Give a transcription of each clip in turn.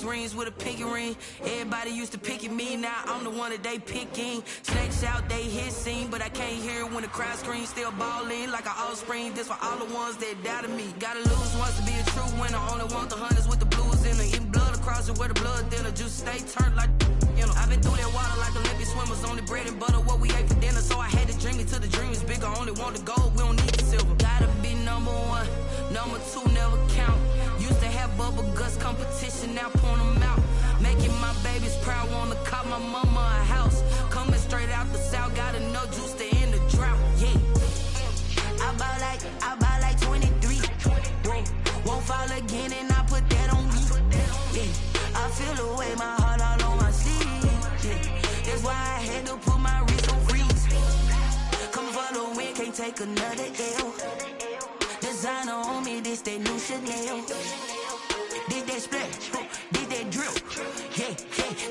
6 rings with a pinky ring. Everybody used to pick at me, now I'm the one that they picking. Snakes out, they hit scene, but I can't hear it when the crowd screams. Still ballin' like an offspring. This for all the ones that doubted me. Gotta lose once to be a true winner. Only want the hunters with the blues in it. Eating blood across it where the blood thinner. Juice stay turned like, you know. I've been through that water like Olympic swimmers. Only bread and butter, what we ate for dinner. So I had to dream it till the dream is bigger. Only want the gold, we don't need the silver. Gotta be number 1, number 2 never count. Used to have bubble guts competition, now point them out. Making my babies proud, wanna call my mama a house. Coming straight out the south, got enough juice to end the drought. Yeah, I buy like 23. Won't fall again, and I put that on me. Yeah, I feel the way, my heart all on my sleeve. Yeah, that's why I had to put my wrist on freeze. Coming for the win, can't take another L. Designer on me, this that new Chanel. Did that splash, did that drill. Yeah,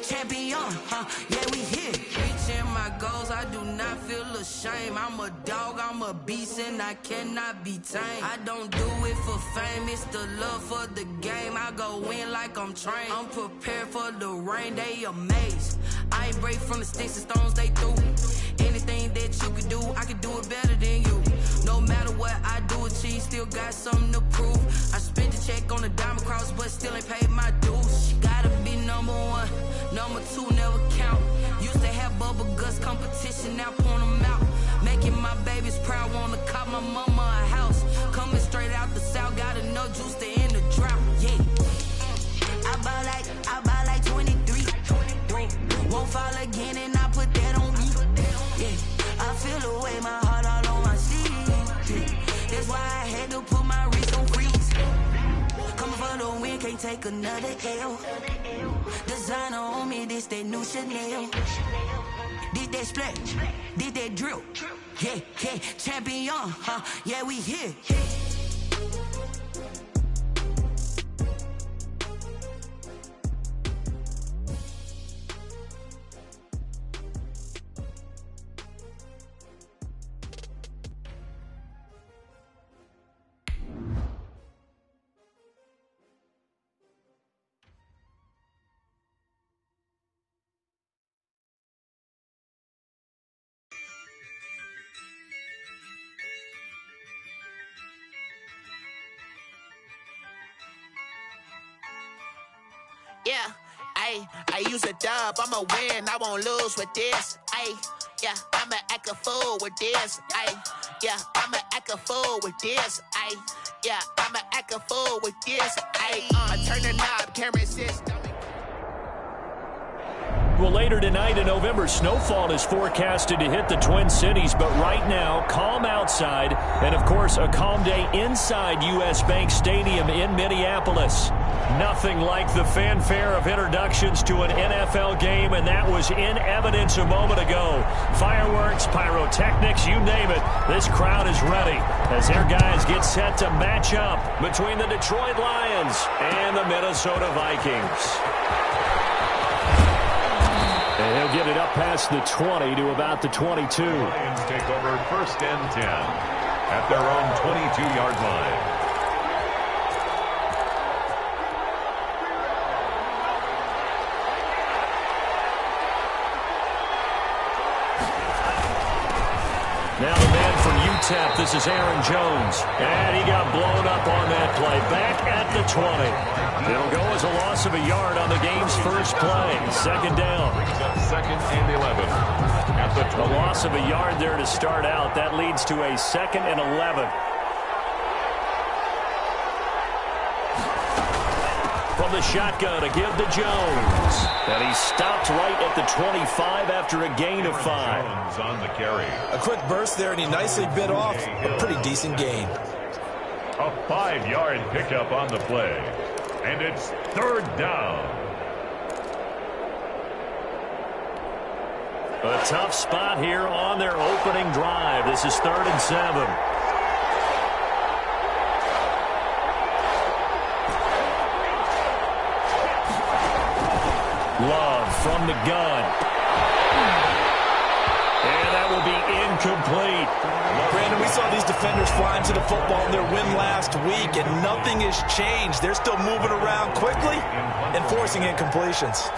champion, yeah, we here. Reaching my goals, I do not feel ashamed. I'm a dog, I'm a beast, and I cannot be tamed. I don't do it for fame, it's the love for the game. I go in like I'm trained. I'm prepared for the rain, they amazed. I ain't break from the sticks and stones they threw. Anything that you can do, I can do it better than you. No matter what I do, achieve, still got something to prove. I spent the check on the diamond cross, but still ain't paid my dues. Gotta be number 1, number 2 never count. Used to have bubble guts competition, now point them out. Making my babies proud, wanna call my mama a house. Coming straight out the south, got enough juice to end the drought. Yeah, I buy like 23. Won't fall again, and I put that on me. Yeah, I feel the way, my heart all on my sleeve. Yeah, that's why I had to put my wrist on freeze. Coming for the win, can't take another L. Designer on me, this that new Chanel. Did that splash, did that drill. Yeah, champion, yeah, we here. Yeah, I use a dub, I'ma win, I won't lose with this. Yeah, I'ma act a fool with this. Yeah, I'ma act a fool with this. Yeah, I'ma act a fool with this. Turn the knob, camera system. Well, later tonight in November, snowfall is forecasted to hit the Twin Cities, but right now, calm outside, and of course, a calm day inside U.S. Bank Stadium in Minneapolis. Nothing like the fanfare of introductions to an NFL game, and that was in evidence a moment ago. Fireworks, pyrotechnics, you name it. This crowd is ready as their guys get set to match up between the Detroit Lions and the Minnesota Vikings. And he'll get it up past the 20 to about the 22. Lions take over 1st and 10 at their own 22-yard line. Now the man from UTEP, this is Aaron Jones. And he got blown up on that play. Back at the 20. It'll go as a loss of a yard on the game's first play. 2nd down. Brings up 2nd and 11 at the 20. A loss of a yard there to start out. That leads to a 2nd and 11. From the shotgun to give to Jones. And he stopped right at the 25 after a gain of 5. Jones on the carry. A quick burst there, and he nicely bit off a pretty decent gain. A 5-yard pickup on the play. And it's 3rd down. A tough spot here on their opening drive. This is 3rd and 7. Love from the gun. And that will be incomplete. Brandon, we saw these defenders flying to the football in their win last week, and nothing has changed. They're still moving around quickly and forcing incompletions.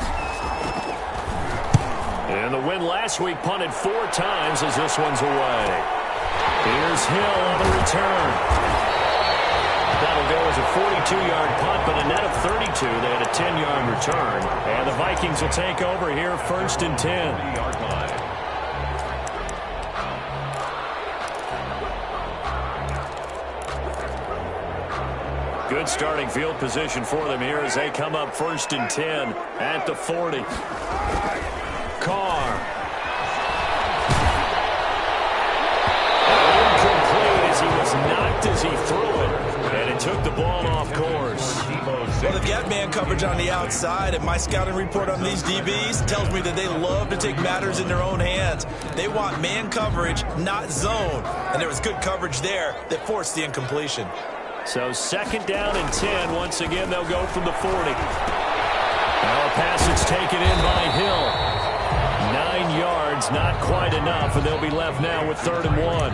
And the win last week punted 4 times as this one's away. Here's Hill on the return. That'll go as a 42-yard punt, but a net of 32. They had a 10-yard return. And the Vikings will take over here, 1st and 10. Good starting field position for them here as they come up 1st and 10 at the 40. Carr. Incomplete as he was knocked as he threw it. And it took the ball off course. Well, the gap man coverage on the outside, and my scouting report on these DBs tells me that they love to take matters in their own hands. They want man coverage, not zone. And there was good coverage there that forced the incompletion. So 2nd down and 10. Once again, they'll go from the 40. Now a pass that's taken in by Hill. 9 yards, not quite enough, and they'll be left now with 3rd and 1.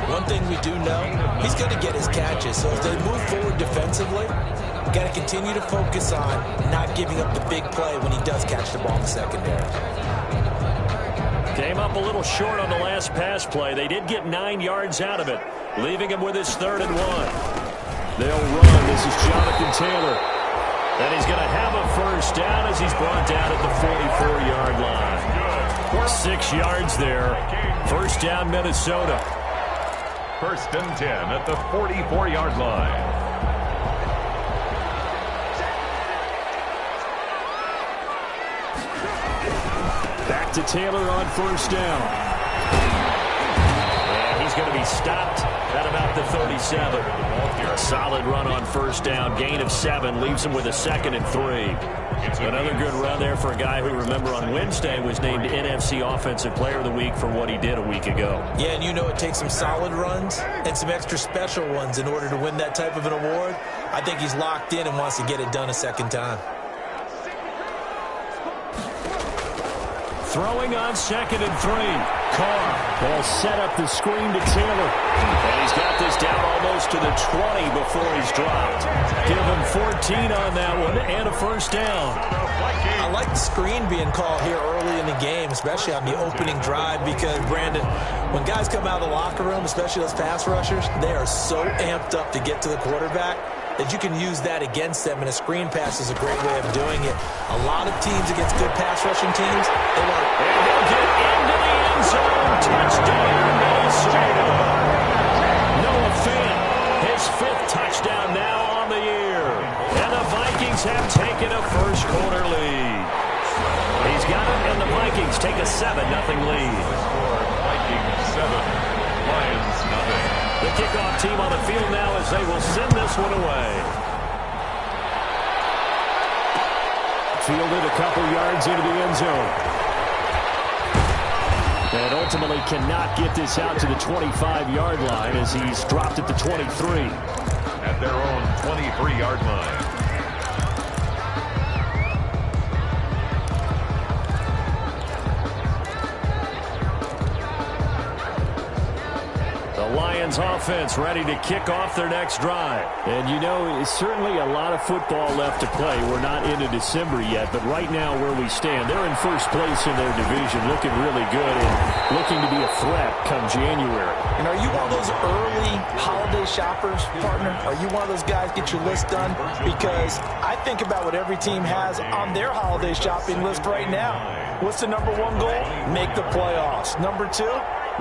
One thing we do know, he's going to get his catches. So as they move forward defensively, got to continue to focus on not giving up the big play when he does catch the ball in the secondary. Came up a little short on the last pass play. They did get 9 yards out of it, leaving him with his 3rd and 1. They'll run. This is Jonathan Taylor. And he's going to have a 1st down as he's brought down at the 44-yard line. 6 yards there. 1st down, Minnesota. 1st and 10 at the 44-yard line. Back to Taylor on 1st down. And he's going to be stopped at about the 37. A solid run on 1st down. Gain of 7 leaves him with a 2nd and 3. Another good run there for a guy who, remember, on Wednesday was named NFC Offensive Player of the Week for what he did a week ago. Yeah, and you know it takes some solid runs and some extra special ones in order to win that type of an award. I think he's locked in and wants to get it done a 2nd time. Throwing on 2nd and 3. Carr will set up the screen to Taylor. And he's got this down almost to the 20 before he's dropped. Give him 14 on that one and a 1st down. I like the screen being called here early in the game, especially on the opening drive, because, Brandon, when guys come out of the locker room, especially those pass rushers, they are so amped up to get to the quarterback that you can use that against them, and a screen pass is a great way of doing it. A lot of teams against good pass rushing teams, they want to... And they'll get into the end zone. Touchdown, Minnesota. Noah Fant, his 5th touchdown now on the year. And the Vikings have taken a first-quarter lead. He's got it, and the Vikings take a 7-0 lead. Vikings 7, Lions 0. The kickoff team on the field now as they will send this one away. Fielded a couple yards into the end zone. And ultimately cannot get this out to the 25-yard line as he's dropped at the 23. At their own 23-yard line. Lions offense ready to kick off their next drive. And you know, it's certainly a lot of football left to play. We're not into December yet, but right now where we stand, they're in 1st place in their division, looking really good and looking to be a threat come January. And are you one of those early holiday shoppers, partner? Are you one of those guys get your list done? Because I think about what every team has on their holiday shopping list right now. What's the number 1 goal? Make the playoffs. Number 2,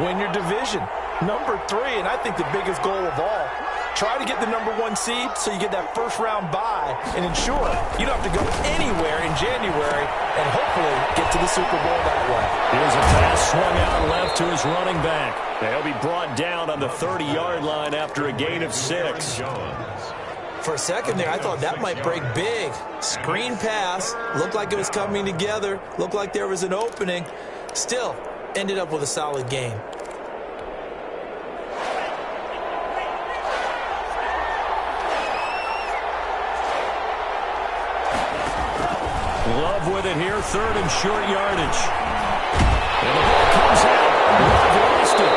win your division. Number 3, and I think the biggest goal of all, try to get the number 1 seed so you get that first-round bye and ensure you don't have to go anywhere in January and hopefully get to the Super Bowl that way. Here's a pass swung out left to his running back. They'll be brought down on the 30-yard line after a gain of 6. For a second there, I thought that might break big. Screen pass, looked like it was coming together, looked like there was an opening. Still, ended up with a solid gain. Love with it here, 3rd and short yardage. And the ball comes out Lost it.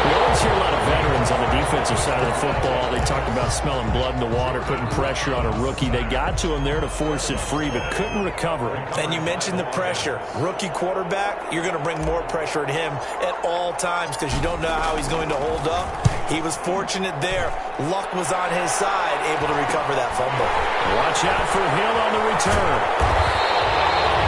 You always hear a lot of veterans on the defensive side of the football. They talk about smelling blood in the water, putting pressure on a rookie. They got to him there to force it free, but couldn't recover. And you mentioned the pressure. Rookie quarterback, you're going to bring more pressure at him at all times because you don't know how he's going to hold up. He was fortunate there. Luck was on his side, able to recover that fumble. Watch out for Hill on the return.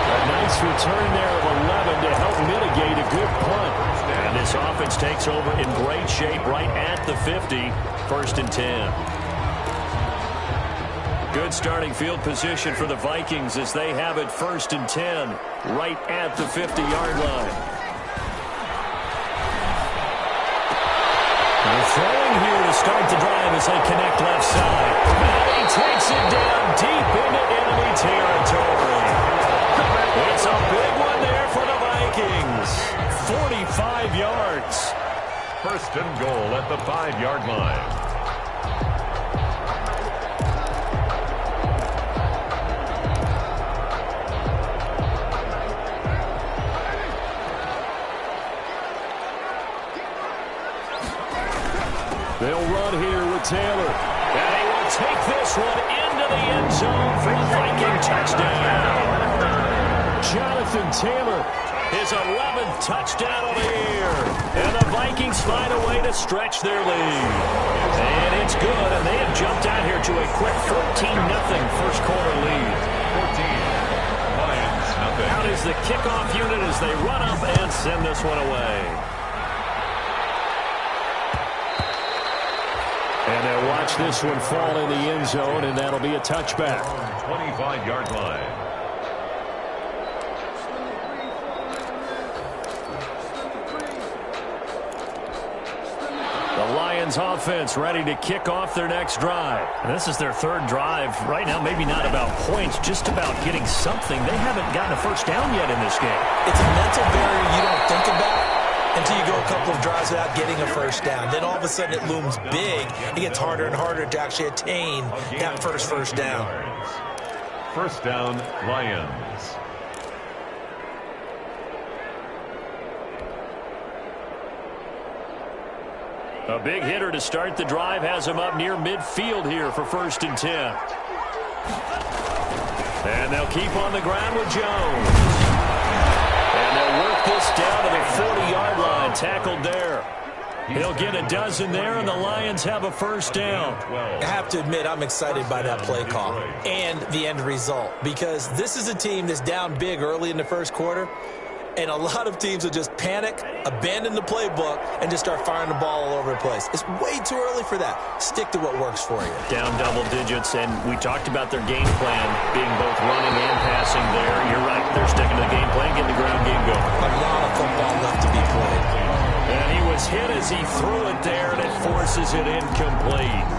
A nice return there of 11 to help mitigate a good punt. And this offense takes over in great shape right at the 50, 1st and 10. Good starting field position for the Vikings as they have it 1st and 10 right at the 50-yard line. They're throwing here to start the drive as they connect left side. And he takes it down deep into enemy territory. It's a big one there for the Vikings. 45 yards. 1st and goal at the 5-yard line. They'll run here with Taylor. And he will take this one into the end zone for a Viking touchdown. Jonathan Taylor, his 11th touchdown of the year. And the Vikings find a way to stretch their lead. And it's good, and they have jumped out here to a quick 14-0 first quarter lead. 14, Lions, nothing. Out is the kickoff unit as they run up and send this one away. And they'll watch this one fall in the end zone, and that'll be a touchback. 25-yard line. The Lions offense ready to kick off their next drive. And this is their 3rd drive. Right now, maybe not about points, just about getting something. They haven't gotten a first down yet in this game. It's a mental barrier you don't think about until you go a couple of drives without getting a first down. Then all of a sudden it looms big. It gets harder and harder to actually attain that first down. 1st down, Lions. A big hitter to start the drive has him up near midfield here for 1st and 10. And they'll keep on the ground with Jones. And they'll work this down to the 40-yard line, tackled there. He'll get a dozen there, and the Lions have a first down. I have to admit, I'm excited by that play call and the end result because this is a team that's down big early in the first quarter, and a lot of teams will just panic, abandon the playbook, and just start firing the ball all over the place. It's way too early for that. Stick to what works for you. Down double digits, and we talked about their game plan being both running and passing there. You're right. They're sticking to the game plan, getting the ground game going. A lot of football left to be played. And he was hit as he threw it there, and it forces it incomplete.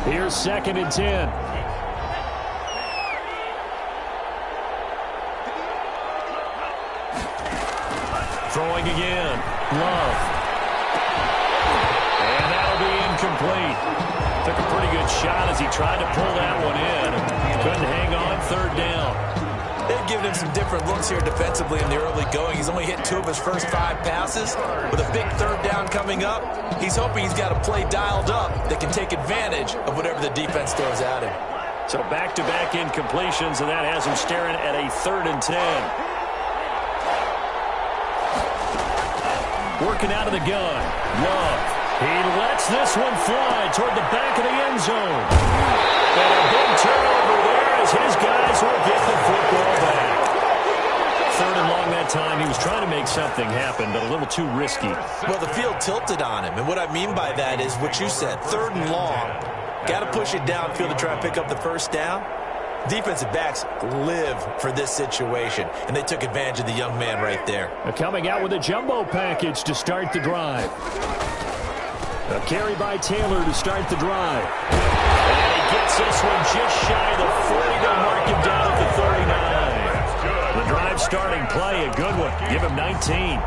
Here's 2nd and 10. Throwing again. Love. And that'll be incomplete. Took a pretty good shot as he tried to pull that one in. Couldn't hang on, 3rd down. They've given him some different looks here defensively in the early going. He's only hit 2 of his first 5 passes. With a big 3rd down coming up, he's hoping he's got a play dialed up that can take advantage of whatever the defense throws at him. So back-to-back incompletions, and that has him staring at a 3rd and 10. Working out of the gun. Love. He lets this one fly toward the back of the end zone. And a big turnover there as his guys will get the football back. 3rd and long that time. He was trying to make something happen, but a little too risky. Well, the field tilted on him. And what I mean by that is what you said. 3rd and long. Got to push it downfield to try and pick up the first down. Defensive backs live for this situation, and they took advantage of the young man right there. Coming out with a jumbo package to start the drive. A carry by Taylor to start the drive. And he gets this one just shy of the 40. They'll mark him down at the 39. The drive starting play, a good one. Give him 19.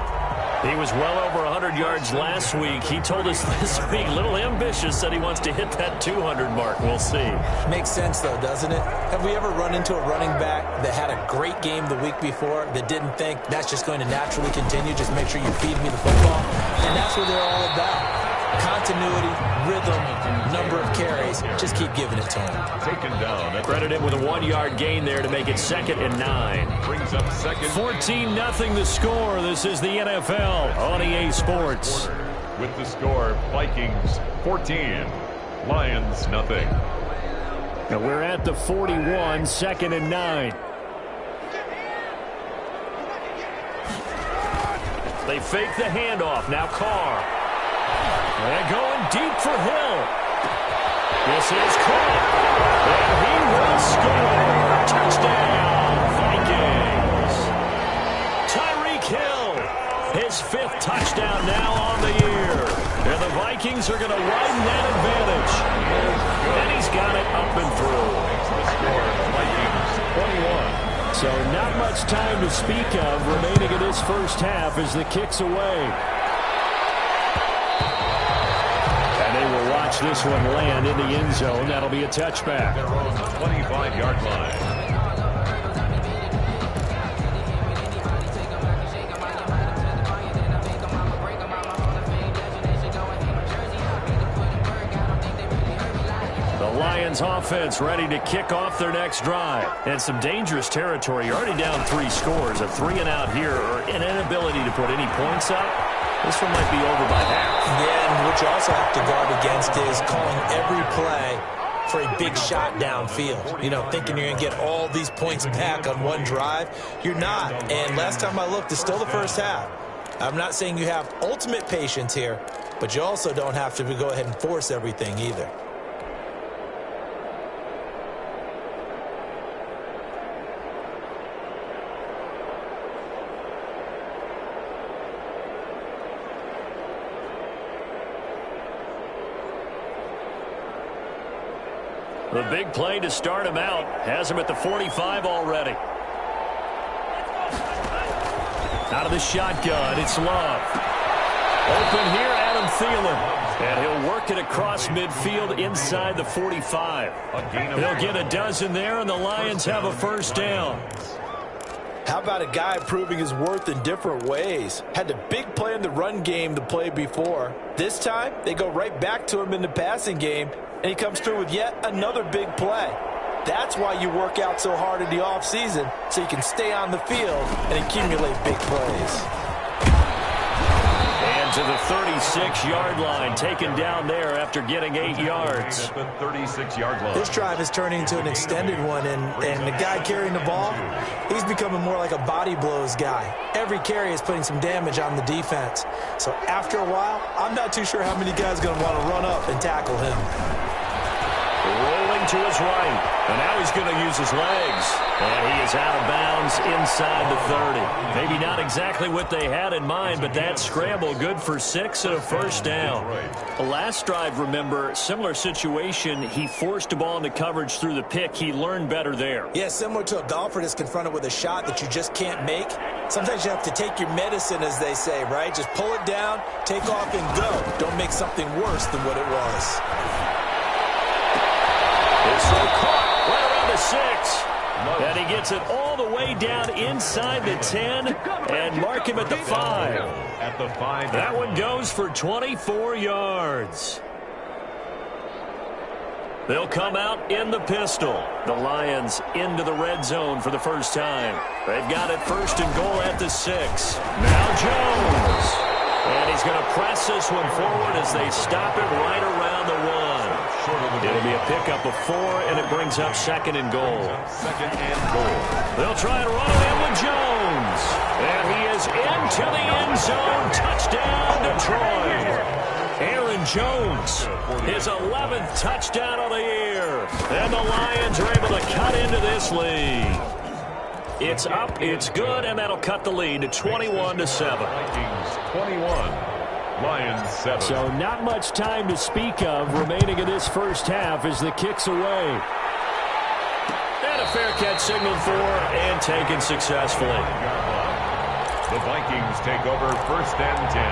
He was well over 100 yards last week. He told us this week, a little ambitious, that he wants to hit that 200 mark. We'll see. Makes sense, though, doesn't it? Have we ever run into a running back that had a great game the week before that didn't think that's just going to naturally continue? Just make sure you feed me the football. And that's what they're all about. Continuity, rhythm, number of carries. Just keep giving it to him. Taken down. Credit him with a 1-yard gain there to make it 2nd and 9. Brings up 2nd. 14-0 the score. This is the NFL on EA Sports. With the score, Vikings 14, Lions nothing. Now we're at the 41, 2nd and 9. They fake the handoff. Now Carr. And going deep for Hill. This is Carr. And he will score. Touchdown, Vikings. Tyreek Hill. His 5th touchdown now on the year. And the Vikings are going to widen that advantage. And he's got it up and through. The score, Vikings 21. So not much time to speak of remaining in this first half as the kick's away. And they will watch this one land in the end zone. That'll be a touchback. Their own 25-yard line. Lions offense ready to kick off their next drive. And some dangerous territory. You're already down 3 scores. A 3-and-out here or an inability to put any points up. This one might be over by half. Yeah, and what you also have to guard against is calling every play for a big shot downfield. You know, thinking you're going to get all these points back on one drive. You're not. And last time I looked, it's still the first half. I'm not saying you have ultimate patience here, but you also don't have to go ahead and force everything either. The big play to start him out. Has him at the 45 already. Out of the shotgun, it's Love. Open here, Adam Thielen. And he'll work it across midfield inside the 45. He'll get a dozen there, and the Lions have a first down. How about a guy proving his worth in different ways? Had a big play in the run game to play before. This time, they go right back to him in the passing game, and he comes through with yet another big play. That's why you work out so hard in the offseason, so you can stay on the field and accumulate big plays. And to the 36-yard line, taken down there after getting 8 yards. At the 36-yard line. This drive is turning into an extended one, and the guy carrying the ball, he's becoming more like a body blows guy. Every carry is putting some damage on the defense. So after a while, I'm not too sure how many guys are going to want to run up and tackle him. Rolling to his right. And now he's going to use his legs. And he is out of bounds inside the 30. Maybe not exactly what they had in mind, but that scramble good for 6 and a first down. The last drive, remember, similar situation. He forced the ball into coverage through the pick. He learned better there. Yeah, similar to a golfer that's confronted with a shot that you just can't make. Sometimes you have to take your medicine, as they say, right? Just pull it down, take off, and go. Don't make something worse than what it was. So caught right around the 6. And he gets it all the way down inside the 10 and mark him at the 5. At the 5. That one goes for 24 yards. They'll come out in the pistol. The Lions into the red zone for the first time. They've got it 1st and goal at the 6. Now Jones. And he's going to press this one forward as they stop it right around the 1. It'll be a pickup of 4, and it brings up 2nd and goal. 2nd and goal. They'll try and run it in with Jones. And he is into the end zone. Touchdown, Detroit. Aaron Jones, his 11th touchdown of the year. And the Lions are able to cut into this lead. It's up, it's good, and that'll cut the lead to 21-7. Vikings 21. Lions 7. So not much time to speak of remaining in this first half as the kick's away. And a fair catch signaled for and taken successfully. The Vikings take over 1st and 10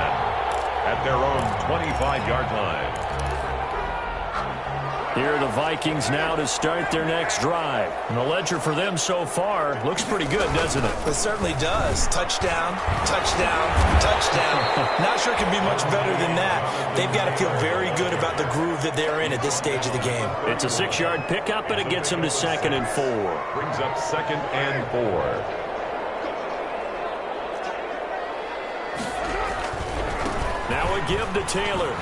at their own 25-yard line. Here are the Vikings now to start their next drive. And the ledger for them so far looks pretty good, doesn't it? It certainly does. Touchdown, touchdown, touchdown. Not sure it can be much better than that. They've got to feel very good about the groove that they're in at this stage of the game. It's a 6-yard pickup, and it gets them to 2nd and 4. Brings up 2nd and 4. Now a give to Taylor.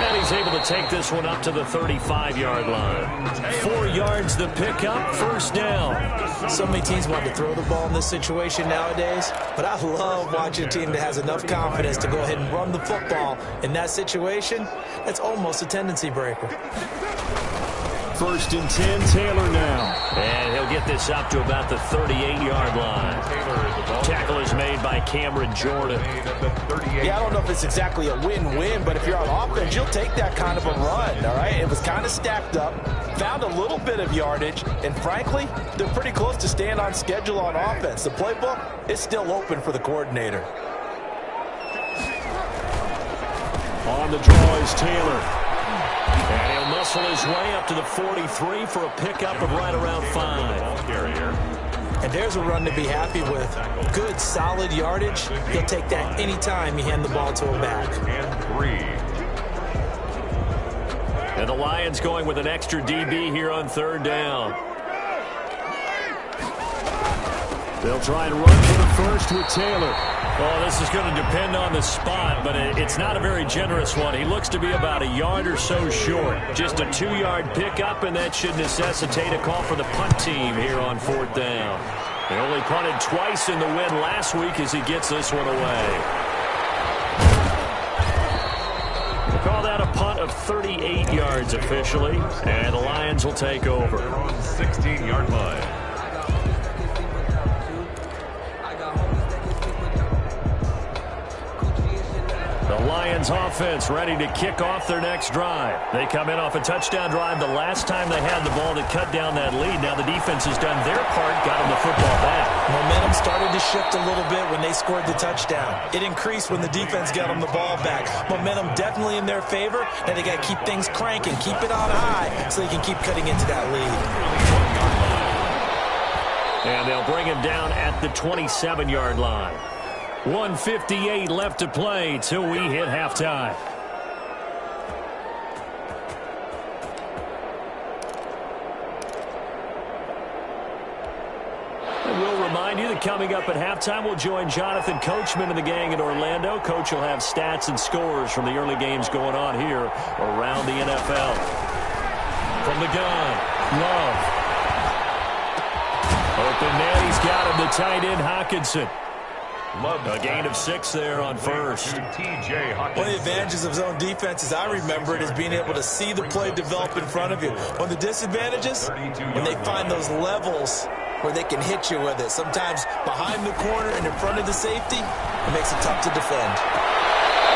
And he's able to take this one up to the 35-yard line. 4 yards the pickup, 1st down. So many teams want to throw the ball in this situation nowadays, but I love watching a team that has enough confidence to go ahead and run the football. In that situation, that's almost a tendency breaker. 1st and 10, Taylor now. And he'll get this up to about the 38-yard line. Tackle is made by Cameron Jordan. Yeah, I don't know if it's exactly a win-win, but if you're on offense, you'll take that kind of a run, all right? It was kind of stacked up, found a little bit of yardage, and frankly, they're pretty close to staying on schedule on offense. The playbook is still open for the coordinator. On the draw is Taylor. And he'll muscle his way up to the 43 for a pickup of right around 5. And there's a run to be happy with. Good, solid yardage. He'll take that anytime you hand the ball to him back. And 3. And the Lions going with an extra DB here on 3rd down. They'll try and run for the first with Taylor. Oh, this is going to depend on the spot, but it's not a very generous one. He looks to be about a yard or so short. Just a 2-yard pickup, and that should necessitate a call for the punt team here on 4th down. They only punted twice in the win last week as he gets this one away. We'll call that a punt of 38 yards officially, and the Lions will take over. 16-yard line. The Lions offense ready to kick off their next drive. They come in off a touchdown drive the last time they had the ball to cut down that lead. Now the defense has done their part, got them the football back. Momentum started to shift a little bit when they scored the touchdown. It increased when the defense got them the ball back. Momentum definitely in their favor. Now they got to keep things cranking, keep it on high so they can keep cutting into that lead. And they'll bring him down at the 27-yard line. 1:58 left to play till we hit halftime. And we'll remind you that coming up at halftime, we'll join Jonathan Coachman and the gang in Orlando. Coach will have stats and scores from the early games going on here around the NFL. From the gun, Love. Open man, he's got him, the tight end, Hockenson. A gain of 6 there on first. One of the advantages of zone defense, as I remember it, is being able to see the play develop in front of you. One of the disadvantages, when they find those levels where they can hit you with it. Sometimes behind the corner and in front of the safety, it makes it tough to defend.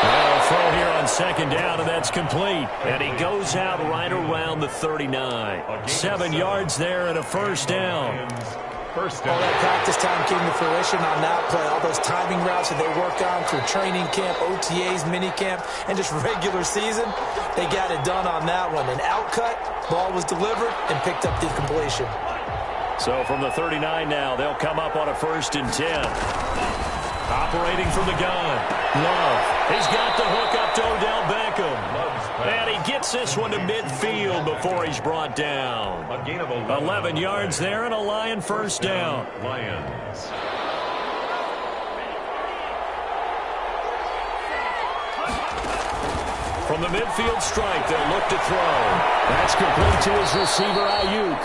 Well, throw here on 2nd down, and that's complete. And he goes out right around the 39. 7 yards there and a 1st down. All that practice time came to fruition on that play. All those timing routes that they work on through training camp, OTAs, mini camp, and just regular season, they got it done on that one. An outcut, ball was delivered, and picked up the completion. So from the 39 now, they'll come up on a 1st and 10. Operating from the gun. Love. He's got the hook up to Odell Beckham. And he gets this one to midfield before he's brought down. A gain of 11 yards there and a Lion 1st down. Lions. From the midfield strike, they'll look to throw. That's complete to his receiver, Ayuk.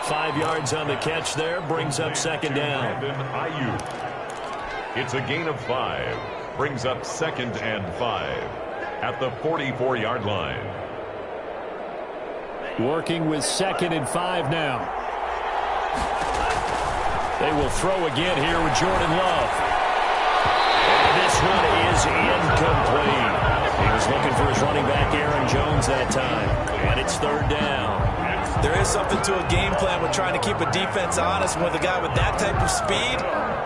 5 yards on the catch there, brings up 2nd down. Ayuk. It's a gain of 5. Brings up 2nd and 5 at the 44-yard line. Working with 2nd and 5 now. They will throw again here with Jordan Love. And this one is incomplete. He was looking for his running back, Aaron Jones, that time. And it's 3rd down. There is something to a game plan with trying to keep a defense honest. With a guy with that type of speed,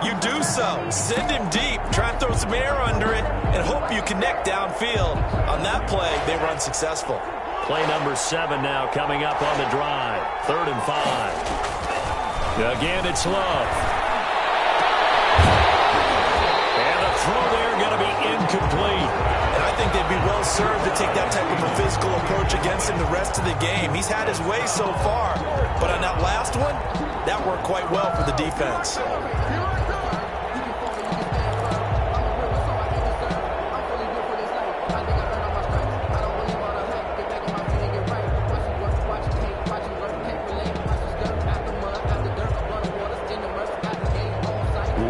you do so. Send him deep. Try and throw some air under it and hope you connect downfield. On that play, they were unsuccessful. Play number 7 now coming up on the drive. 3rd and 5. Again, it's Love. And the throw there going to be incomplete. And I think they'd be well served to take that type of a physical approach against him the rest of the game. He's had his way so far, but on that last one, that worked quite well for the defense.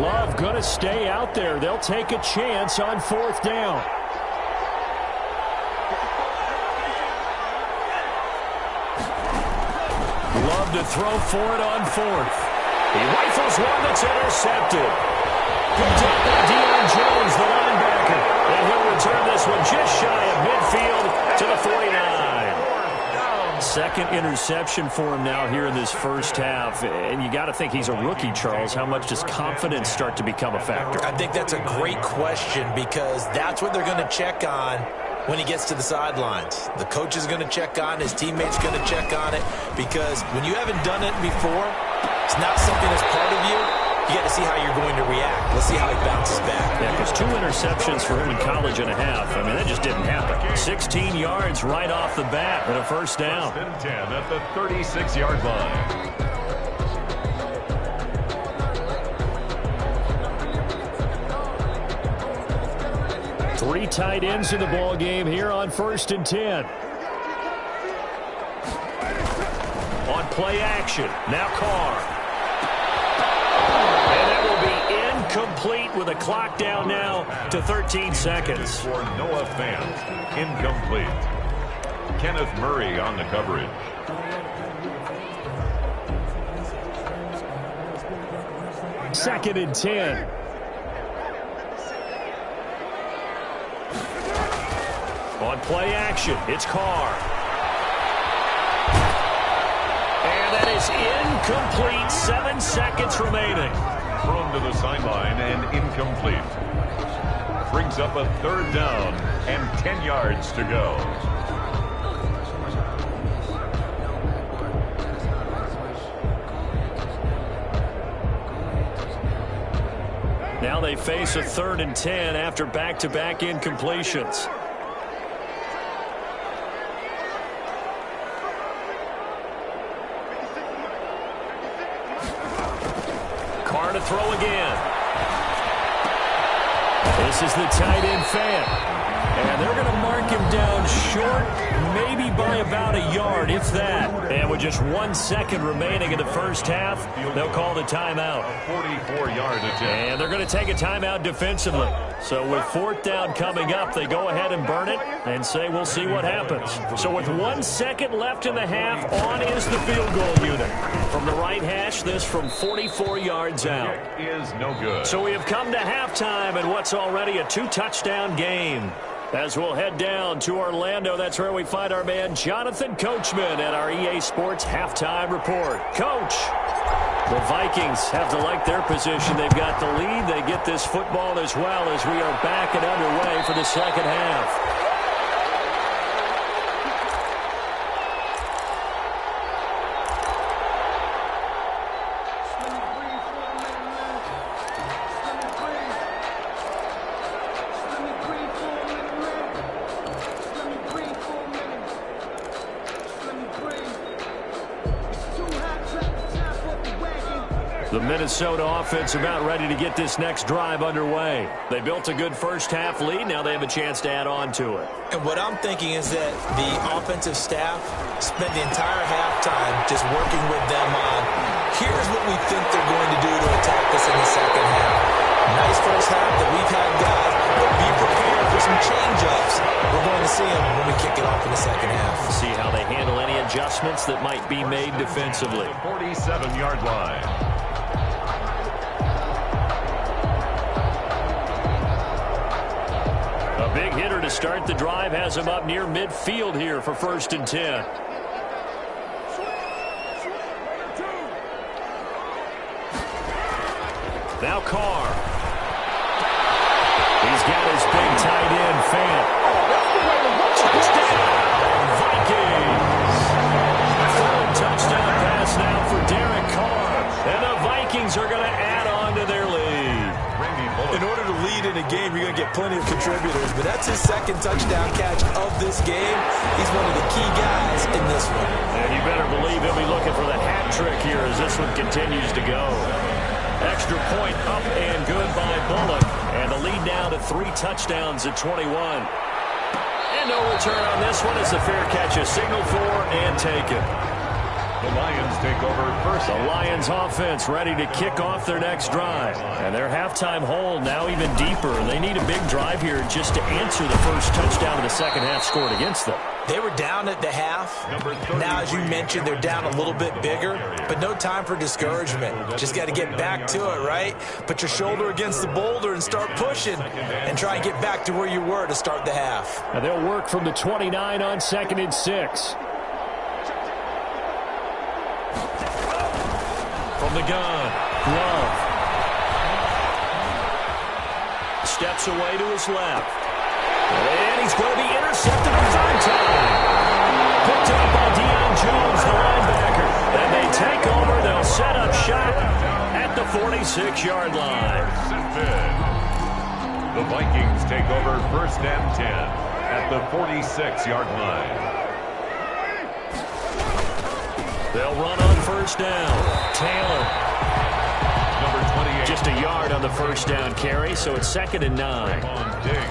Love going to stay out there. They'll take a chance on 4th down. Love to throw for it on 4th. He rifles one that's intercepted. Picked up by Deion Jones, the linebacker. And he'll return this one just shy of midfield to the 49. Second interception for him now here in this first half. And you got to think he's a rookie, Charles. How much does confidence start to become a factor? I think that's a great question because that's what they're going to check on when he gets to the sidelines. The coach is going to check on it. His teammates going to check on it because when you haven't done it before, it's not something that's part of you. You got to see how you're going to react. Let's see how he bounces back. Yeah, because 2 interceptions for him in college and a half. I mean, that just didn't happen. 16 yards right off the bat and a first down. 10 at the 36-yard line. Three tight ends in the ball game here on 1st and 10. On play action, now Carr. And that will be incomplete with a clock down now to 13 seconds. For Noah Fant, incomplete. Kenneth Murray on the coverage. Second and 10. On play action, it's Carr. And that is incomplete. 7 seconds remaining. Thrown to the sideline and incomplete. Brings up a 3rd down and 10 yards to go. Now they face a 3rd and 10 after back-to-back incompletions. Carr to throw again. This is the tight end Fant. And they're going to mark him down short, maybe by about a yard, if that. And with just 1 second remaining in the first half, they'll call the timeout. 44-yard attempt. And they're going to take a timeout defensively. So with 4th down coming up, they go ahead and burn it and say we'll see what happens. So with 1 second left in the half, on is the field goal unit. From the right hash, this from 44 yards out. Is no good. So we have come to halftime in what's already a 2-touchdown game. As we'll head down to Orlando, that's where we find our man Jonathan Coachman at our EA Sports Halftime Report. Coach, the Vikings have to like their position. They've got the lead. They get this football as well as we are back and underway for the second half. The Minnesota offense about ready to get this next drive underway. They built a good first-half lead. Now they have a chance to add on to it. And what I'm thinking is that the offensive staff spent the entire halftime just working with them on, here's what we think they're going to do to attack us in the second half. Nice first half that we've had, guys, but be prepared for some change-ups. We're going to see them when we kick it off in the second half. See how they handle any adjustments that might be made defensively. 47-yard line. A big hitter to start the drive has him up near midfield here for 1st and 10. Now Carr. He's got his big tight end, Fant. Touchdown, Vikings. Third touchdown pass now for Derek Carr. And the Vikings are going to add on to their lead. In order to lead in a game, you're going to get plenty of contributors, but that's his second touchdown catch of this game. He's one of the key guys in this one. And you better believe he'll be looking for the hat trick here as this one continues to go. Extra point up and good by Bullock. And the lead now to 3 touchdowns at 21. And no return on this one as the fair catch is signaled for and taken. The Lions take over first. The Lions offense ready to kick off their next drive. And their halftime hole now even deeper. They need a big drive here just to answer the first touchdown of the second half scored against them. They were down at the half. Now, as you mentioned, they're down a little bit bigger, but no time for discouragement. Just got to get back to it, right? Put your shoulder against the boulder and start pushing and try and get back to where you were to start the half. And they'll work from the 29 on 2nd and 6. From the gun, Love. Steps away to his left. And he's going to be intercepted a third time. Picked up by Deion Jones, the linebacker. And they take over. They'll set up shop at the 46-yard line. The Vikings take over 1st and 10 at the 46-yard line. They'll run on 1st down. Taylor. Number 28. Just a yard on the 1st down carry, so it's 2nd and 9.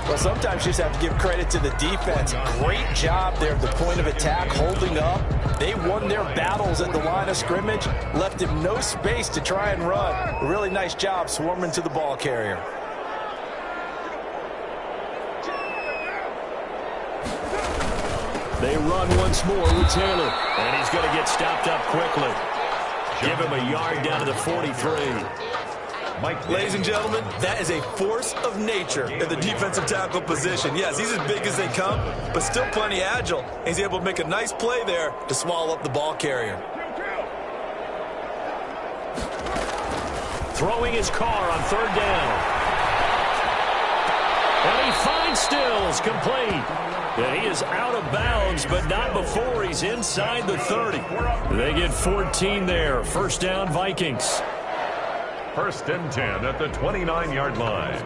Well, sometimes you just have to give credit to the defense. Great job there at the point of attack, holding up. They won their battles at the line of scrimmage, left him no space to try and run. A really nice job swarming to the ball carrier. They run once more with Taylor, and he's going to get stopped up quickly. Give him a yard down to the 43. Ladies and gentlemen, that is a force of nature in the defensive tackle position. Yes, he's as big as they come, but still plenty agile. He's able to make a nice play there to swallow up the ball carrier. Throwing his car on 3rd down. And he finds Stills, complete. And he is out of bounds, but not before he's inside the 30. They get 14 there. 1st down, Vikings. 1st and 10 at the 29-yard line.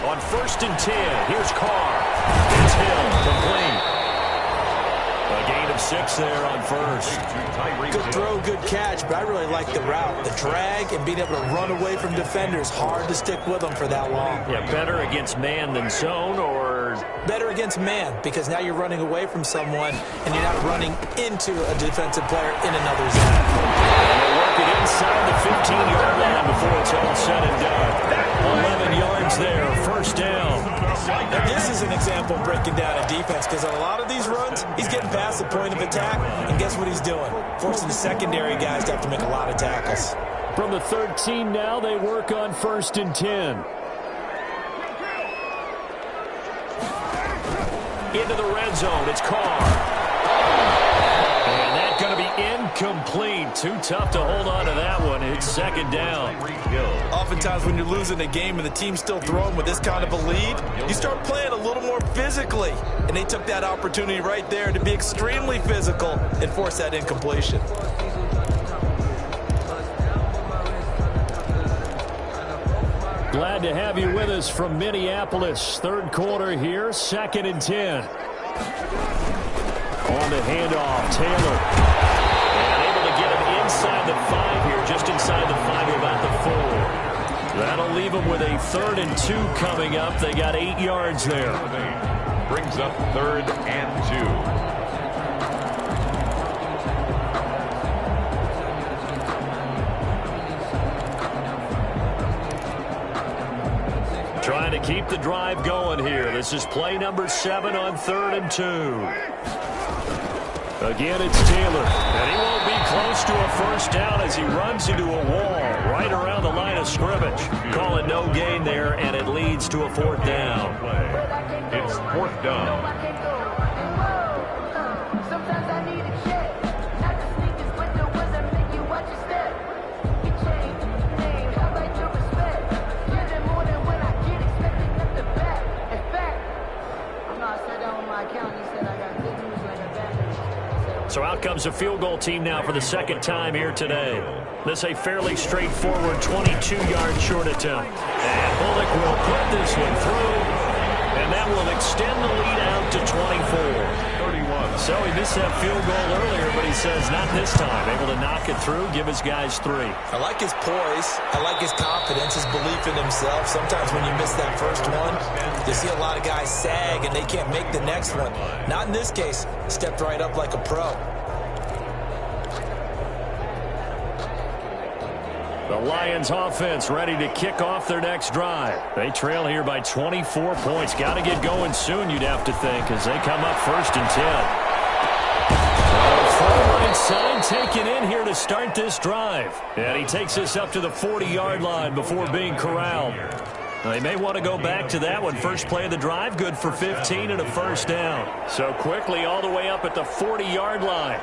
On 1st and 10, here's Carr. It's Hill, complete. A gain of 6 there on 1st. Good throw, good catch, but I really like the route. The drag and being able to run away from defenders. Hard to stick with them for that long. Yeah, better against man than zone, or? Better against man, because now you're running away from someone and you're not running into a defensive player in another zone. And they work it inside the 15-yard line before it's all said and done. 11 yards there, 1st down. Now, this is an example of breaking down a defense, because on a lot of these runs, he's getting past the point of attack, and guess what he's doing? Forcing the secondary guys to have to make a lot of tackles. From the 13 now, they work on 1st and 10. Into the red zone, it's Carr. And that's going to be incomplete. Too tough to hold on to that one. It's 2nd down. Oftentimes when you're losing a game and the team's still throwing with this kind of a lead, you start playing a little more physically. And they took that opportunity right there to be extremely physical and force that incompletion. Glad to have you with us from Minneapolis. 3rd quarter here, 2nd and 10. On the handoff, Taylor. And able to get him inside the 5 here, just inside the 5, about the 4. That'll leave them with a 3rd and 2 coming up. They got 8 yards there. Brings up 3rd and 2. Trying to keep the drive going here. This is play number 7 on 3rd and 2. Again, it's Taylor, and he won't be close to a first down as he runs into a wall right around the line of scrimmage. Call it no gain there, and it leads to a fourth down. It's fourth down. So out comes a field goal team now for the second time here today. This a fairly straightforward 22-yard short attempt. And Bullock will put this one through, and that will extend the lead out to 24. So he missed that field goal earlier, but he says not this time. Able to knock it through, give his guys 3. I like his poise. I like his confidence, his belief in himself. Sometimes when you miss that first one, you see a lot of guys sag and they can't make the next one. Not in this case. Stepped right up like a pro. The Lions offense ready to kick off their next drive. They trail here by 24 points. Got to get going soon, you'd have to think, as they come up 1st and 10. Far right side taken in here to start this drive. And he takes this up to the 40-yard line before being corralled. They may want to go back to that one. First play of the drive, good for 15 and a first down. So quickly all the way up at the 40-yard line.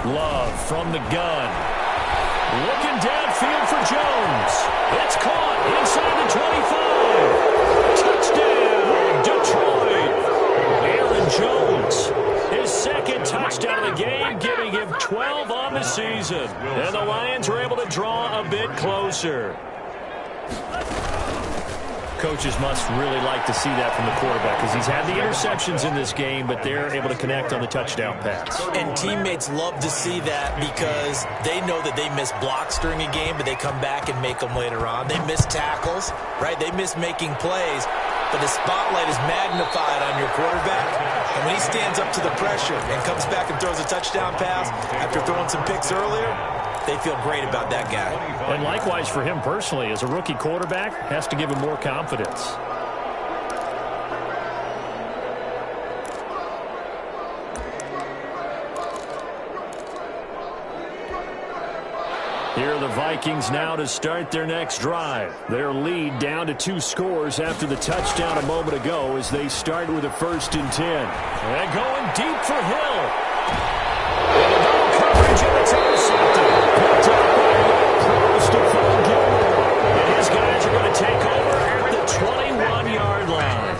Love from the gun. Looking downfield for Jones. It's caught inside the 25. Touchdown, Detroit. Aaron Jones, his second touchdown of the game, giving him 12 on the season. And the Lions are able to draw a bit closer. Coaches must really like to see that from the quarterback because he's had the interceptions in this game, but they're able to connect on the touchdown pass. And teammates love to see that because they know that they miss blocks during a game, but they come back and make them later on. They miss tackles, right? They miss making plays, but the spotlight is magnified on your quarterback. And when he stands up to the pressure and comes back and throws a touchdown pass after throwing some picks earlier, they feel great about that guy. And likewise for him personally, as a rookie quarterback, has to give him more confidence. Here are the Vikings now to start their next drive. Their lead down to 2 scores after the touchdown a moment ago as they start with a 1st and 10. And going deep for Hill. Coverage and it's intercepted. Picked up by Stephon Gilmore. And his guys are going to take over at the 21-yard line.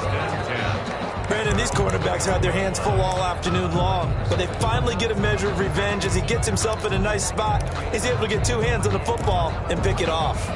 Brandon, these quarterbacks had their hands full all afternoon long, but they finally get a measure of revenge as he gets himself in a nice spot. He's able to get 2 hands on the football and pick it off.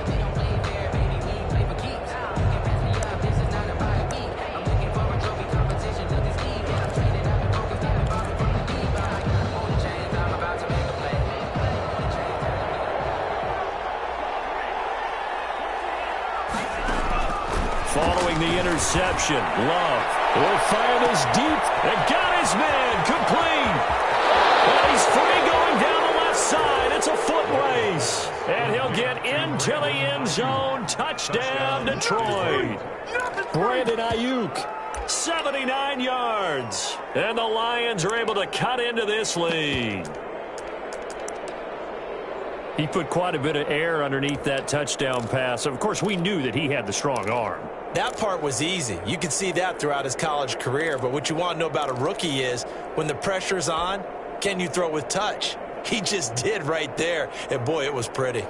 Following the interception, Love will fire this deep and got his man complete. And he's free going down the left side. It's a foot race. And he'll get into the end zone. Touchdown, Detroit. Brandon Ayuk, 79 yards. And the Lions are able to cut into this lead. He put quite a bit of air underneath that touchdown pass. Of course, we knew that he had the strong arm. That part was easy. You could see that throughout his college career. But what you want to know about a rookie is when the pressure's on, can you throw with touch? He just did right there. And, boy, it was pretty.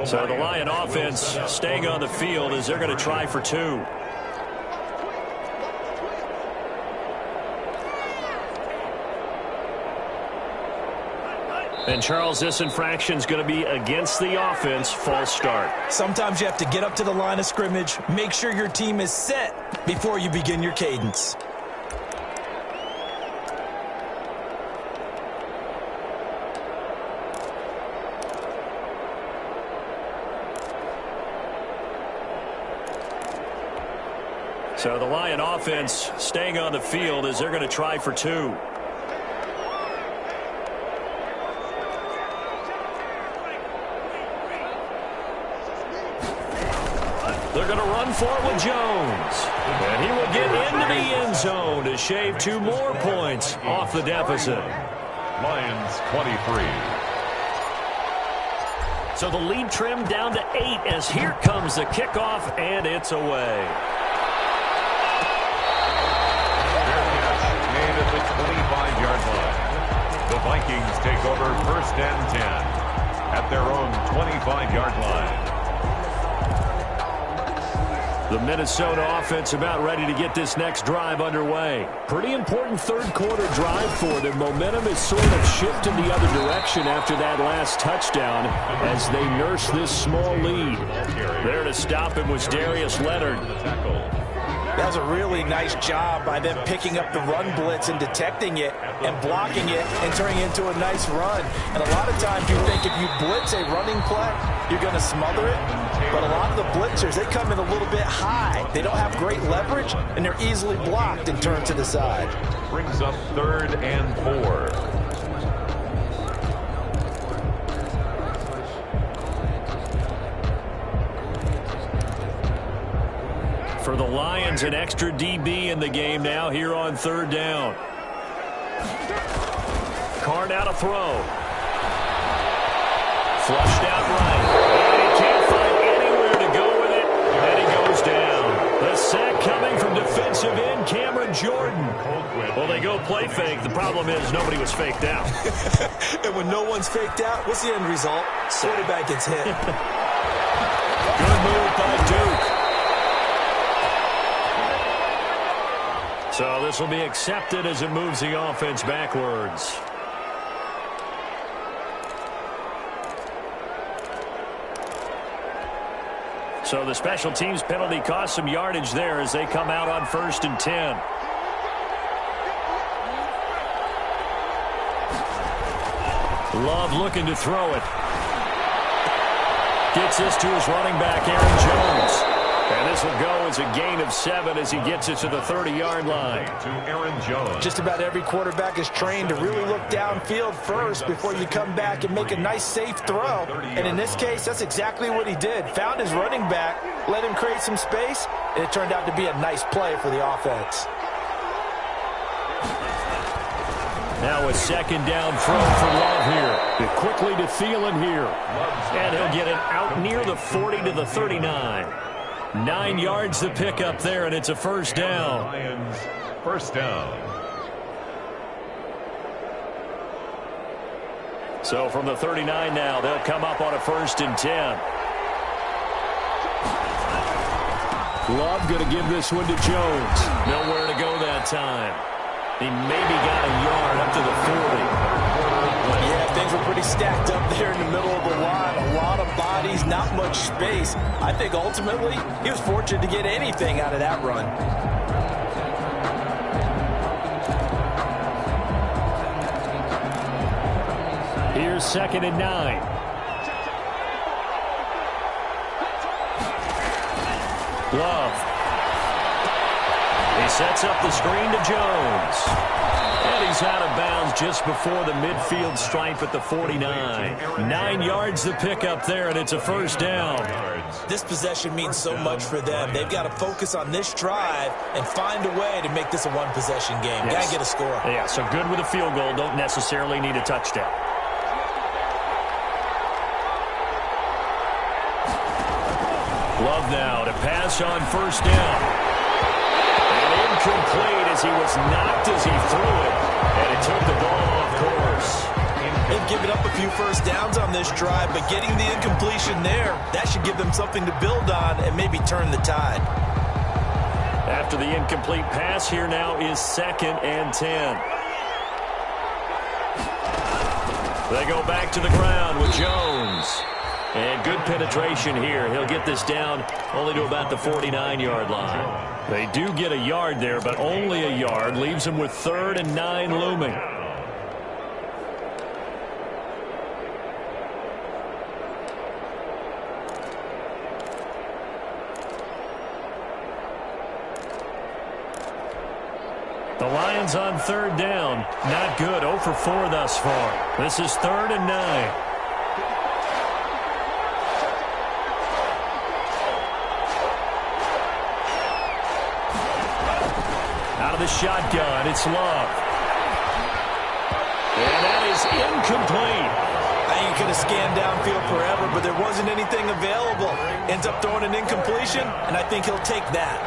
So the Lion offense staying on the field as they're going to try for 2. And, Charles, this infraction is going to be against the offense. False start. Sometimes you have to get up to the line of scrimmage, make sure your team is set before you begin your cadence. So the Lion offense staying on the field as they're going to try for 2. They're going to run for it with Jones. And he will get into the end zone to shave 2 more points off the deficit. Lions 23. So the lead trimmed down to 8 as here comes the kickoff, and it's away. Made at the 25-yard line. The Vikings take over 1st and 10 at their own 25-yard line. The Minnesota offense about ready to get this next drive underway. Pretty important third-quarter drive for them. Momentum has sort of shifted the other direction after that last touchdown as they nurse this small lead. There to stop him was Darius Leonard. That was a really nice job by them picking up the run blitz and detecting it and blocking it and turning it into a nice run. And a lot of times you think if you blitz a running play, you're going to smother it. But a lot of the blitzers, they come in a little bit high. They don't have great leverage, and they're easily blocked and turned to the side. Brings up 3rd and 4. For the Lions, an extra DB in the game now here on 3rd down. Carr now to throw. Flushed out right. And he can't find anywhere to go with it. And he goes down. The sack coming from defensive end Cameron Jordan. Well, they go play fake. The problem is nobody was faked out. And when no one's faked out, what's the end result? Quarterback gets hit. Good move by Duke. So this will be accepted as it moves the offense backwards. So the special teams penalty cost some yardage there as they come out on 1st and 10. Love looking to throw it. Gets this to his running back, Aaron Jones. And this will go as a gain of 7 as he gets it to the 30-yard line. To Aaron Jones. Just about every quarterback is trained to really look downfield first before you come back and make a nice, safe throw. And in this case, that's exactly what he did. Found his running back, let him create some space, and it turned out to be a nice play for the offense. Now a 2nd down throw for Love here. Quickly to Thielen here. And he'll get it out near the 40 to the 39. 9 yards to pick up there, and it's a 1st down. Lions 1st down. So from the 39 now, they'll come up on a 1st and 10. Love going to give this one to Jones. Nowhere to go that time. He maybe got a yard up to the 40. Yeah, things were pretty stacked up there in the middle of the line. A lot of bodies, not much space. I think ultimately he was fortunate to get anything out of that run. Here's 2nd and 9. Love. He sets up the screen to Jones. And he's out of bounds just before the midfield stripe at the 49. 9 yards to pick up there, and it's a 1st down. This possession means so much for them. They've got to focus on this drive and find a way to make this a one-possession game. Yes. Got to get a score. Yeah, so good with a field goal. Don't necessarily need a touchdown. Love now to pass on 1st down. And incomplete as he was knocked as he threw it. And it took the ball off course. They've given up a few 1st downs on this drive, but getting the incompletion there, that should give them something to build on and maybe turn the tide. After the incomplete pass, here now is 2nd and 10. They go back to the ground with Jones. And good penetration here. He'll get this down only to about the 49-yard line. They do get a yard there, but only a yard. Leaves them with 3rd and 9 looming. The Lions on 3rd down. Not good. 0 for 4 thus far. This is 3rd and 9. the shotgun. It's Love. And that is incomplete. I think he could have scanned downfield forever, but there wasn't anything available. Ends up throwing an incompletion, and I think he'll take that.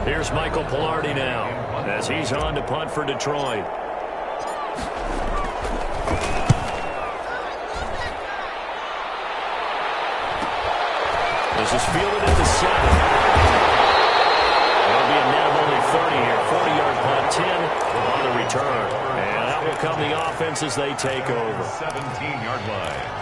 Here's Michael Pilardi now as he's on to punt for Detroit. This is fielded at the 7. It'll be a net of only 30 here. 40-yard punt, 10 on the return. And out will come the offense as they take over. 17-yard line.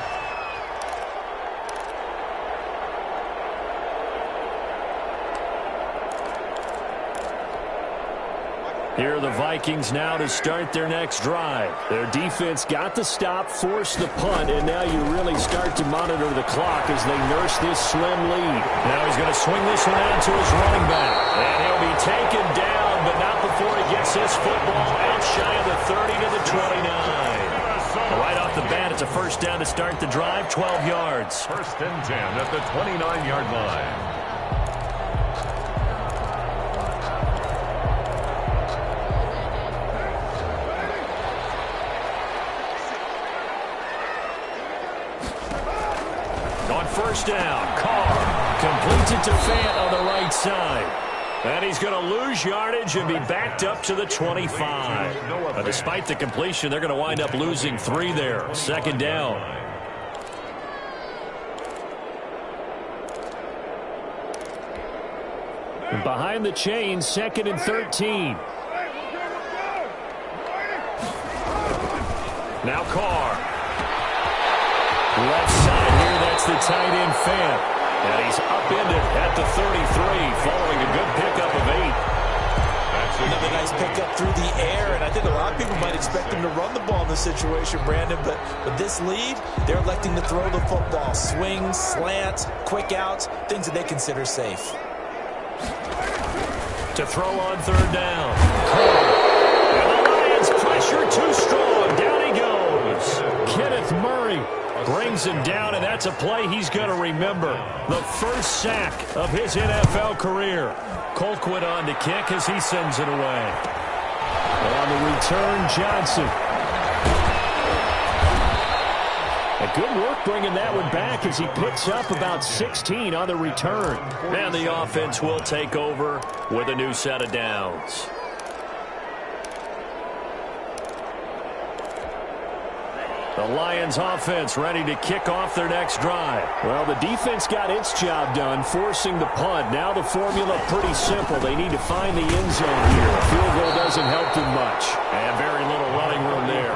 Here are the Vikings now to start their next drive. Their defense got the stop, forced the punt, and now you really start to monitor the clock as they nurse this slim lead. Now he's going to swing this one out to his running back. And he'll be taken down, but not before he gets this football out shy of the 30 to the 29. Right off the bat, it's a first down to start the drive, 12 yards. First and 10 at the 29-yard line. First down, Carr completes it to Fant on the right side. And he's going to lose yardage and be backed up to the 25. But despite the completion, they're going to wind up losing 3 there. Second down. And behind the chains, 2nd and 13. Now Carr. Left side here, that's the tight end Fant. And he's upended at the 33 following a good pickup of 8. Another nice pickup through the air, and I think a lot of people might expect him to run the ball in this situation, Brandon, but with this lead, they're electing to throw the football. Swings, slants, quick outs, things that they consider safe. To throw on third down. And the Lions pressure too strong. Down he goes. Kenneth Murray brings him down, and that's a play he's going to remember. The first sack of his NFL career. Colquitt on to kick as he sends it away. And on the return, Johnson. A good work bringing that one back as he picks up about 16 on the return. And the offense will take over with a new set of downs. The Lions offense ready to kick off their next drive. Well, the defense got its job done, forcing the punt. Now the formula pretty simple. They need to find the end zone here. A field goal doesn't help them much. And very little running room there.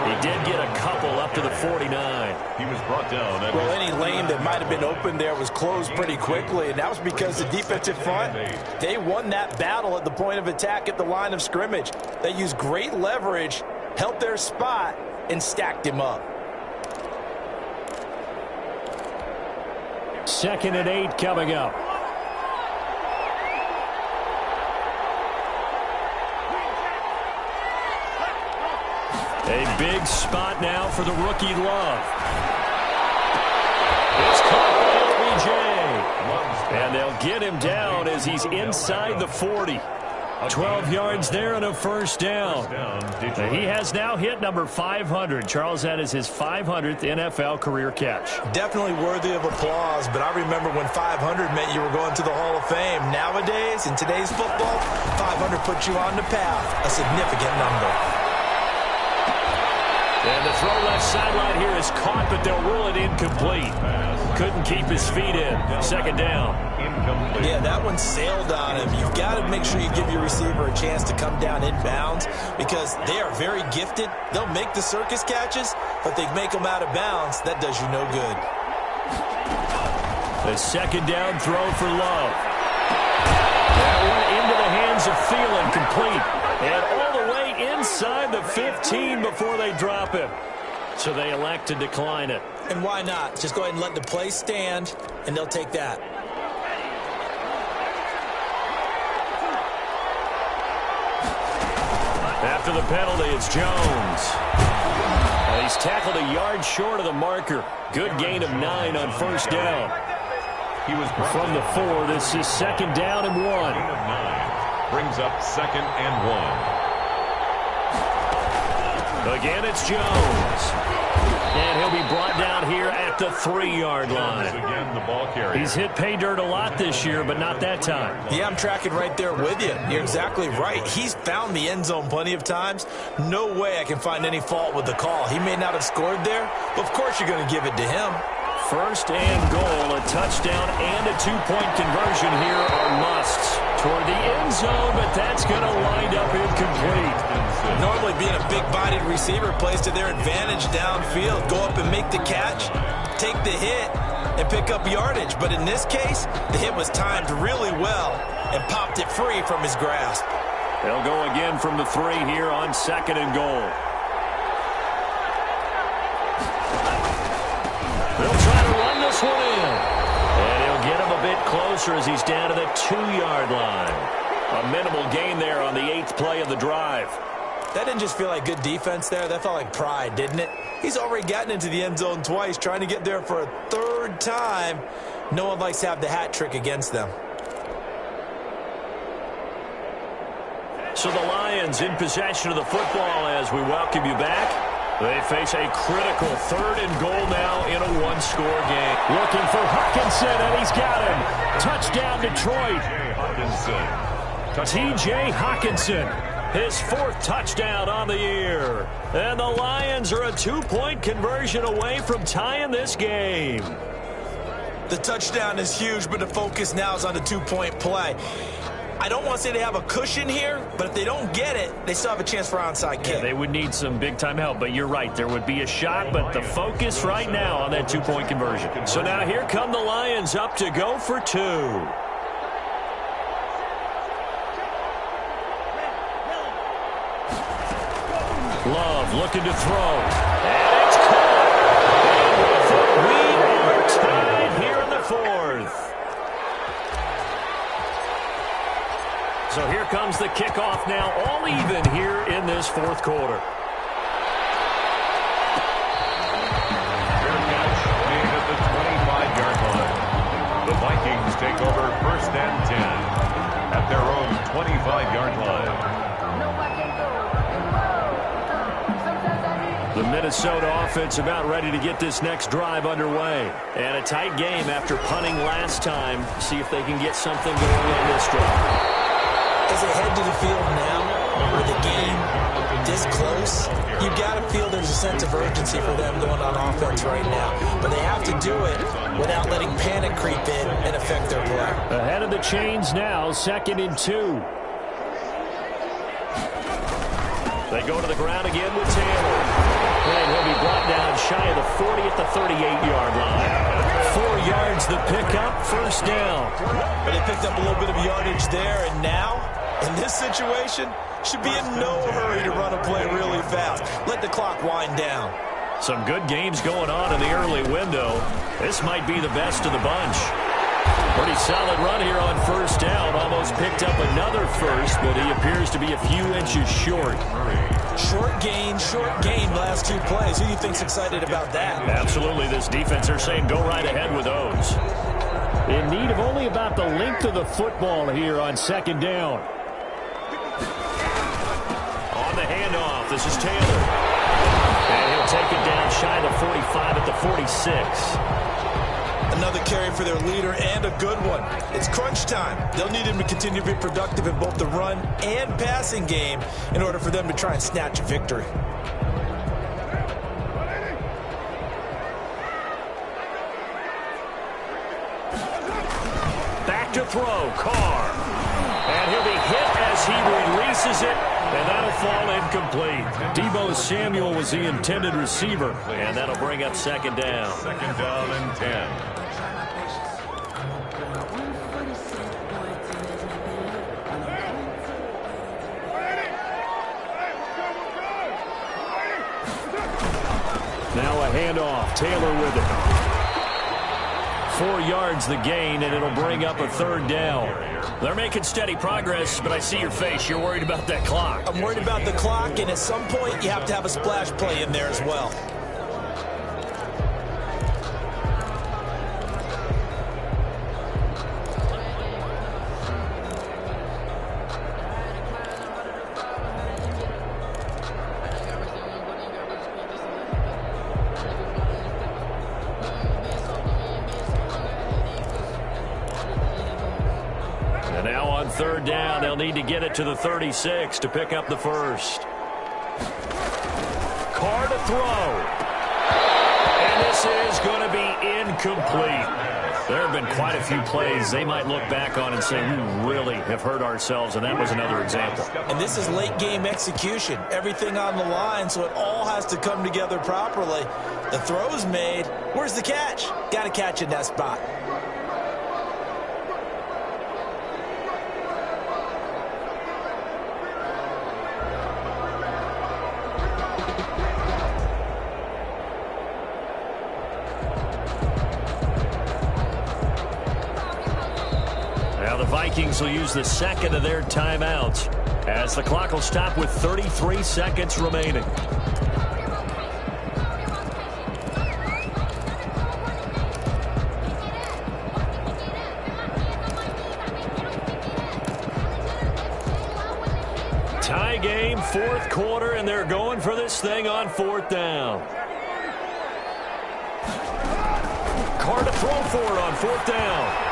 He did get a couple up to the 49. He was brought down. Well, any lane that might have been open there was closed pretty quickly, and that was because the defensive front, they won that battle at the point of attack at the line of scrimmage. They used great leverage, held their spot, and stacked him up. 2nd and 8 coming up. A big spot now for the rookie Love. It's caught by OBJ. And they'll get him down as he's inside the 40. 12 yards there and a first down. And he has now hit number 500. Charles, that is his 500th NFL career catch. Definitely worthy of applause, but I remember when 500 meant you were going to the Hall of Fame. Nowadays, in today's football, 500 puts you on the path, a significant number. And the throw left sideline here is caught, but they'll rule it incomplete. Couldn't keep his feet in. Second down. Yeah, that one sailed on him. You've got to make sure you give your receiver a chance to come down inbounds because they are very gifted. They'll make the circus catches, but they make them out of bounds. That does you no good. The second down throw for Love. That one into the hands of Thielen, complete. And all the way inside the 15 before they drop him. So they elect to decline it. And why not? Just go ahead and let the play stand, and they'll take that. After the penalty, it's Jones. And he's tackled a yard short of the marker. Good gain of 9 on first down. He was From the 4, this is second down and 1. Brings up second and 1. Again, it's Jones. And he'll be brought down here at the 3-yard line. Again, the ball carrier. He's hit pay dirt a lot this year, but not that time. Yeah, I'm tracking right there with you. You're exactly right. He's found the end zone plenty of times. No way I can find any fault with the call. He may not have scored there, but of course you're going to give it to him. First and goal, a touchdown and a 2-point conversion here are musts. Toward the end zone, but that's going to wind up incomplete. Normally being a big-bodied receiver plays to their advantage downfield. Go up and make the catch, take the hit, and pick up yardage. But in this case, the hit was timed really well and popped it free from his grasp. They'll go again from the 3 here on second and goal. They'll try to run this one in. And he'll get him a bit closer as he's down to the 2-yard line. A minimal gain there on the 8th play of the drive. That didn't just feel like good defense there. That felt like pride, didn't it? He's already gotten into the end zone twice, trying to get there for a 3rd time. No one likes to have the hat trick against them. So the Lions in possession of the football as we welcome you back. They face a critical 3rd and goal now in a 1-score game. Looking for Hawkinson, and he's got him. Touchdown, Detroit. T.J. Hawkinson, his 4th touchdown on the year. And the Lions are a 2-point conversion away from tying this game. The touchdown is huge, but the focus now is on the 2-point play. I don't want to say they have a cushion here, but if they don't get it, they still have a chance for onside kick. Yeah, they would need some big-time help, but you're right. There would be a shot, but the focus right now on that 2-point conversion. So now here come the Lions up to go for 2. Love looking to throw. And it's caught. We are tied here in the 4th. So here comes the kickoff now, all even here in this 4th quarter. Fair catch made at the 25-yard line. The Vikings take over 1st and 10 at their own 25-yard line. The Minnesota offense about ready to get this next drive underway. And a tight game after punting last time. See if they can get something going on this drive. As they head to the field now, with the game this close, you've got to feel there's a sense of urgency for them going on offense right now. But they have to do it without letting panic creep in and affect their play. Ahead of the chains now, 2nd and 2. They go to the ground again with Taylor. And he'll be brought down shy of the 40 at the 38-yard line. 4 yards the pickup, 1st down. But they picked up a little bit of yardage there, and now, in this situation, should be in no hurry to run a play really fast. Let the clock wind down. Some good games going on in the early window. This might be the best of the bunch. Pretty solid run here on 1st down. Almost picked up another 1st, but he appears to be a few inches short. Short gain last 2 plays. Who do you think's excited about that? Absolutely. This defense, they're saying go right ahead with those. In need of only about the length of the football here on 2nd down. On the handoff, this is Taylor. And he'll take it down shy of the 45 at the 46. Another carry for their leader and a good one. It's crunch time. They'll need him to continue to be productive in both the run and passing game in order for them to try and snatch a victory. Back to throw, Carr. And he'll be hit as he releases it, and that'll fall incomplete. Deebo Samuel was the intended receiver, and that'll bring up 2nd down. 2nd down and 10. Now a handoff. Taylor with it. 4 yards the gain, and it'll bring up a 3rd down. They're making steady progress, but I see your face. You're worried about that clock. I'm worried about the clock, and at some point you have to have a splash play in there as well. And now on 3rd down, they'll need to get it to the 36 to pick up the first. Carr to throw. And this is going to be incomplete. There have been quite a few plays they might look back on and say, we really have hurt ourselves, and that was another example. And this is late game execution. Everything on the line, so it all has to come together properly. The throw's made. Where's the catch? Got to catch in that spot. The Vikings will use the second of their timeouts as the clock will stop with 33 seconds remaining. Tie game, 4th quarter, and they're going for this thing on 4th down. Carr to throw for it on 4th down.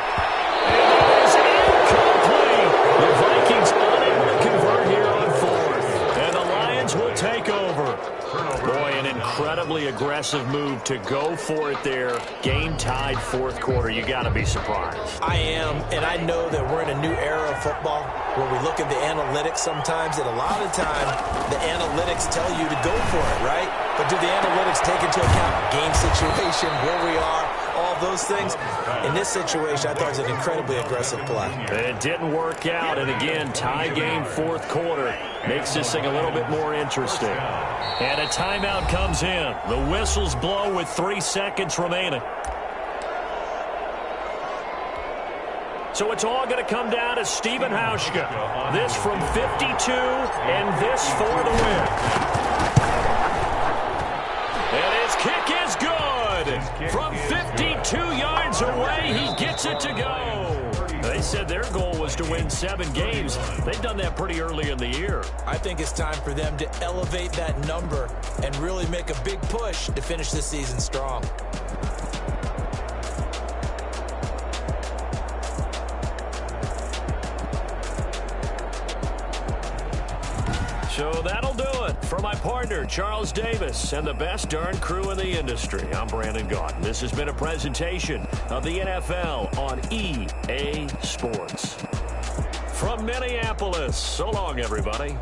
The Vikings unable to convert here on 4th. And the Lions will take over. Boy, an incredibly aggressive move to go for it there. Game tied 4th quarter. You got to be surprised. I am, and I know that we're in a new era of football where we look at the analytics sometimes, and a lot of the time the analytics tell you to go for it, right? But do the analytics take into account game situation, where we are, all those things? In this situation, I thought it was an incredibly aggressive play. It didn't work out, and again, tie game 4th quarter makes this thing a little bit more interesting. And a timeout comes in. The whistles blow with 3 seconds remaining. So it's all going to come down to Stephen Hauschka. This from 52, and this for the win. And his kick is good. From 52 yards away, he gets it to go. They said their goal was to win 7 games. They've done that pretty early in the year. I think it's time for them to elevate that number and really make a big push to finish this season strong. So that'll do it for my partner, Charles Davis, and the best darn crew in the industry. I'm Brandon Gaudin. This has been a presentation of the NFL on EA Sports. From Minneapolis, so long, everybody.